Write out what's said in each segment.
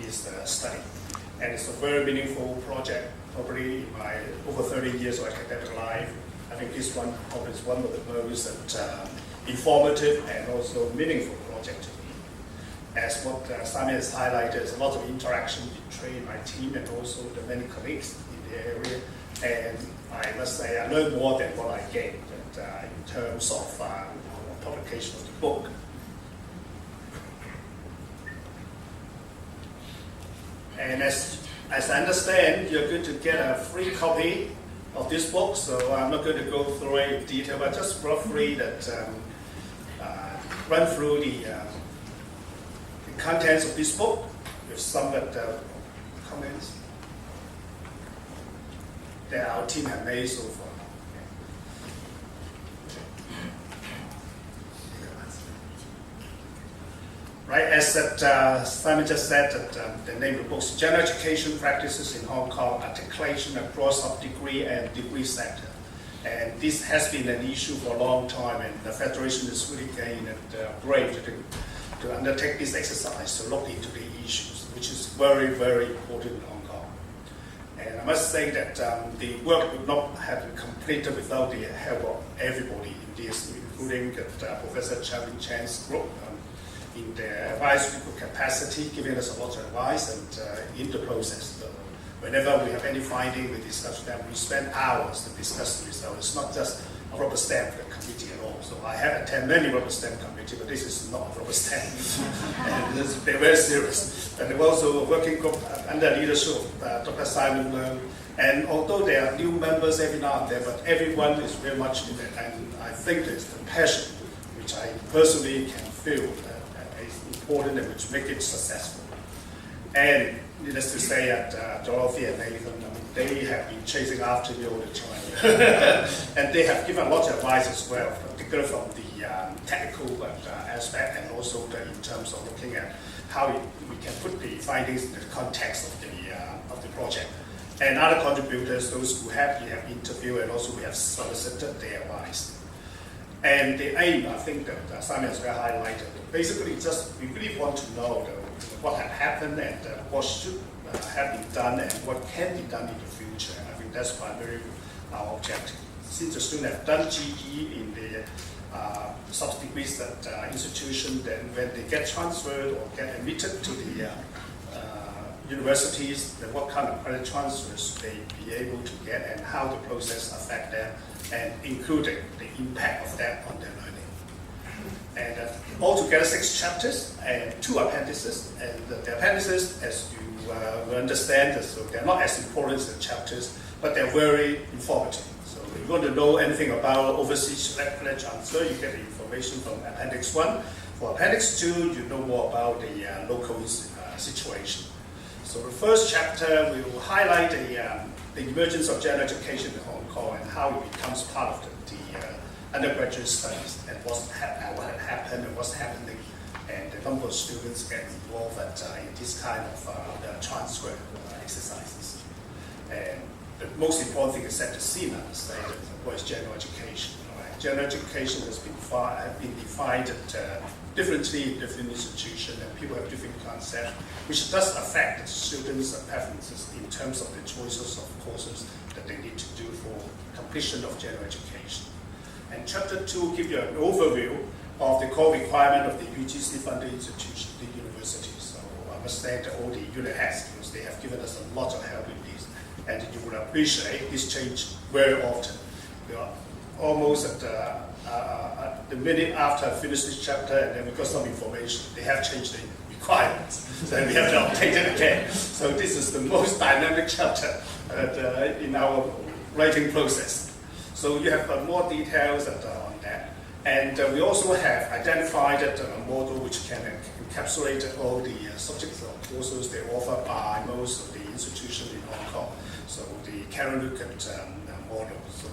this study. And it's a very meaningful project, probably in my over 30 years of academic life. I think this one probably is one of the most informative and also meaningful project to me. As what Simon has highlighted, there's a lot of interaction between my team and also the many colleagues in the area. And I must say, I learned more than what I gained in terms of publication of the book. And as I understand, you're going to get a free copy of this book, so I'm not going to go through it in detail, but just roughly run through the contents of this book with some comments that our team have made so far. Right, as Simon just said, the name of the book is General Education Practices in Hong Kong, Articulation Across Sub-Degree and Degree Sector. And this has been an issue for a long time, and the Federation is really getting brave to undertake this exercise to look into the issues, which is very, very important in Hong Kong. And I must say that the work would not have been completed without the help of everybody in this, including Professor Charlie Chan's group in their advisory capacity, giving us a lot of advice and in the process. So whenever we have any finding, we discuss them. We spend hours to discuss the results. It's not just a rubber stamp committee at all. So I have attended many rubber stamp committees, but this is not a rubber stamp. And they're very serious. And we're also a working group under leadership of Dr. Simon Leung. And although there are new members every now and then, but everyone is very much in it. And I think it's the passion, which I personally can feel is important and which make it successful. And needless to say that Dorothy and Nathan, they have been chasing after me all the time. And they have given a lot of advice as well, particularly from the technical aspect and also in terms of looking at how we can put the findings in the context of the project. And other contributors, those who we have interviewed and also we have solicited their advice. And the aim, I think that Simon has very highlighted, basically just we really want to know what had happened and what should have been done and what can be done in the future. And I think that's primarily our objective. Since the students have done GE in the sub-degree institution, then when they get transferred or get admitted to the universities, then what kind of credit transfers they be able to get and how the process affect them, and including the impact of that on their learning. And altogether 6 chapters and 2 appendices. And the appendices, as you will understand, so they're not as important as the chapters, but they're very informative. So if you want to know anything about overseas credit transfer, you get the information from Appendix 1. For Appendix 2, you know more about the local situation. So the first chapter, we will highlight the emergence of general education in Hong Kong and how it becomes part of the undergraduate studies and what had happened and what's happening and the number of students get involved in this kind of transfer exercises. And the most important thing is that the scene understand what is general education. Right? General education has been defined differently in different institutions, and people have different concepts, which does affect the students' preferences in terms of the choices of courses that they need to do for completion of general education. And Chapter 2 gives you an overview of the core requirement of the UGC-funded institution, the university. So I must thank all the unit heads because they have given us a lot of help in this, and you will appreciate this change very often. We are almost at the minute after I finish this chapter, and then we got some information. They have changed the requirements, so we have to update it again. So this is the most dynamic chapter in our writing process. So you have more details on that. And we also have identified a model which can encapsulate all the subjects or courses they offer by most of the institutions in Hong Kong. So the Karen Lucas model. So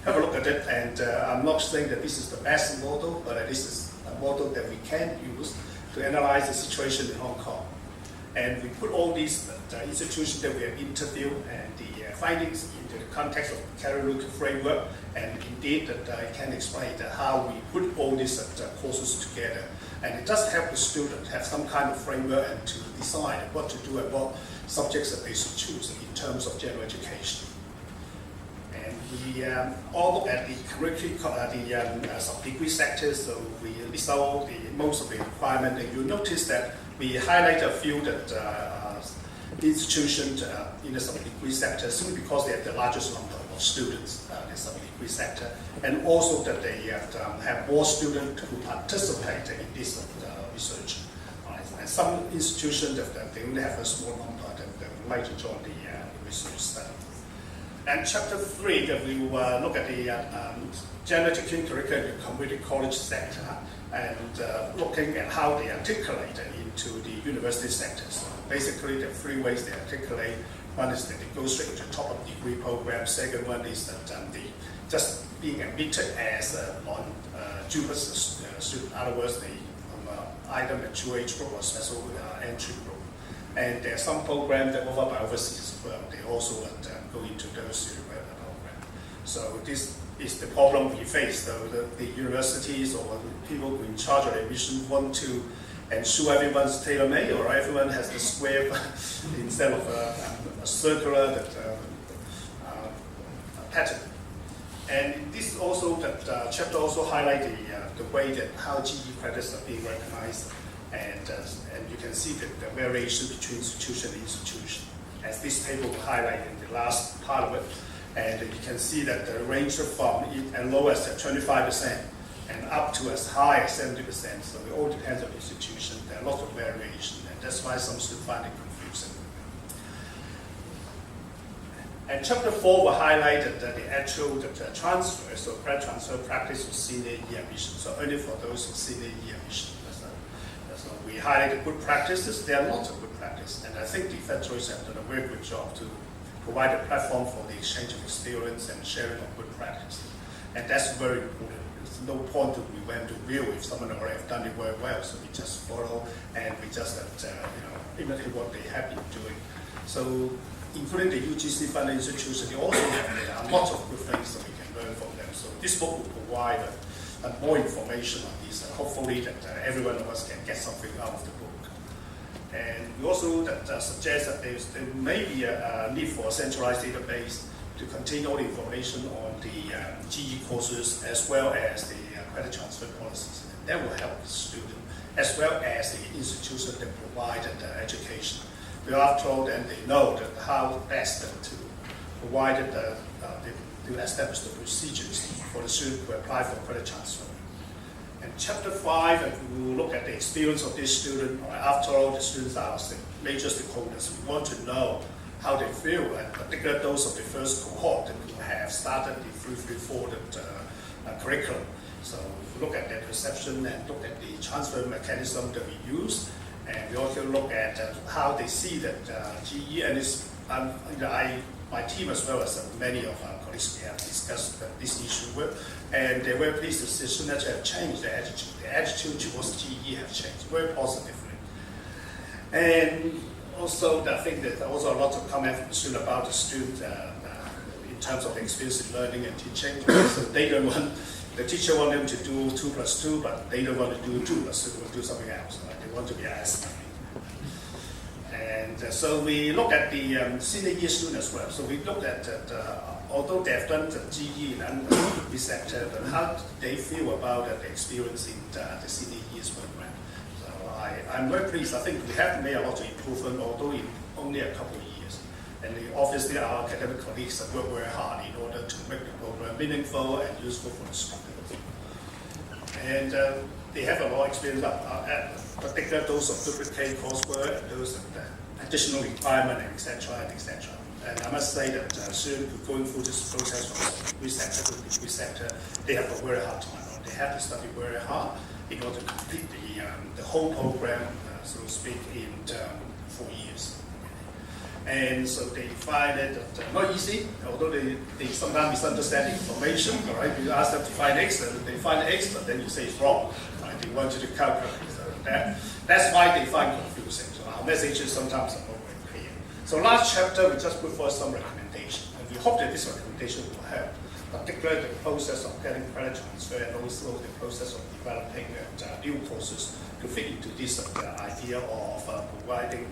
have a look at it, and I'm not saying that this is the best model, but this is a model that we can use to analyze the situation in Hong Kong. And we put all these institutions that we have interviewed and the findings into the context of category framework, and indeed that I can explain how we put all these courses together. And it does help the student have some kind of framework and to decide what to do and what subjects that they should choose in terms of general education. And we all look at the curriculum, the sub-degree sectors, so we list out most of the requirements, and you'll notice that we highlight a few that institutions in the sub-degree sector simply because they have the largest number of students in the sub-degree sector, and also that they have more students who participate in this research. And some institutions that they only have a small number that would like to join the research study. And chapter 3, that we will look at the general education curriculum in the community college sector, and looking at how they articulate into the university sector. So basically, there are 3 ways they articulate. One is that they go straight to the top of degree program. Second one is that they just being admitted as a non-juniors student. In other words, they either mature age group or special entry group. And there are some programs that offer by overseas as well. They also go into those programs. So this is the problem we face. So the universities or people who are in charge of admission want to ensure everyone's tailor-made, or everyone has the square instead of a circular pattern. And this also, that chapter also highlight the way that how GE credits are being recognized, and you can see the variation between institution and institution, as this table will highlight in the last part of it. And you can see that the range from as low as 25% and up to as high as 70%. So it all depends on the institution. There are lots of variation, and that's why some students find it confusing. And chapter 4 will highlight the actual transfer, so credit transfer practice of senior year admission. So only for those of senior year admission. So we highlight the good practices. There are lots of good practices, and I think the federalists have done a very good job to provide a platform for the exchange of experience and sharing of good practice. And that's very important. There's no point to reinvent the wheel if someone already have done it very well. So we just follow and we just imitate what they have been doing. So including the UGC funded institutions, they also have lots of good things that we can learn from them. So this book will provide more information on this. Hopefully that every one of us can get something out of the book. And we also suggest that there may be a need for a centralized database to contain all the information on the GE courses as well as the credit transfer policies. And that will help the student as well as the institution that provide the education. We are told and they know that how best to provide to establish the procedures for the student to apply for credit transfer. And chapter 5, we will look at the experience of this student. After all, the students are the major stakeholders. We want to know how they feel, and particularly those of the first cohort who have started the 334 curriculum. So we look at their perception and look at the transfer mechanism that we use. And we also look at how they see that GE and this, my team as well as many of our colleagues, we have discussed this issue with, and they were pleased to see students have changed their attitude. The attitude towards GE have changed very positively. And also, I think that also a lot of comment from the student about the student in terms of the experience in learning and teaching. So they don't want, the teacher want them to do 2 + 2, but they don't want to do 2 + 2, they want to do something else. They want to be asked. And so we look at the senior year students as well. So we looked at although they have done the GE and the sector, but how do they feel about the experience in the senior years program? So I'm very pleased. I think we have made a lot of improvement, although in only a couple of years. And obviously our academic colleagues have worked very hard in order to make the program meaningful and useful for the students. And they have a lot of experience, particularly those of duplicate coursework and those additional requirement, etc., etc. And I must say that students who are going through this process from degree sector to degree sector, they have a very hard time. They have to study very hard in order to complete the whole program, so to speak, in 4 years. And so they find it not easy, although they sometimes misunderstand information. All right, you ask them to find X, and they find X, but then you say it's wrong. Right? They want you to calculate. So that's why they find confusing. So our messages sometimes are not very clear. So last chapter, we just put forward some recommendations, and we hope that this recommendation will help, particularly the process of getting credit transfer and also the process of developing new courses to fit into this idea of providing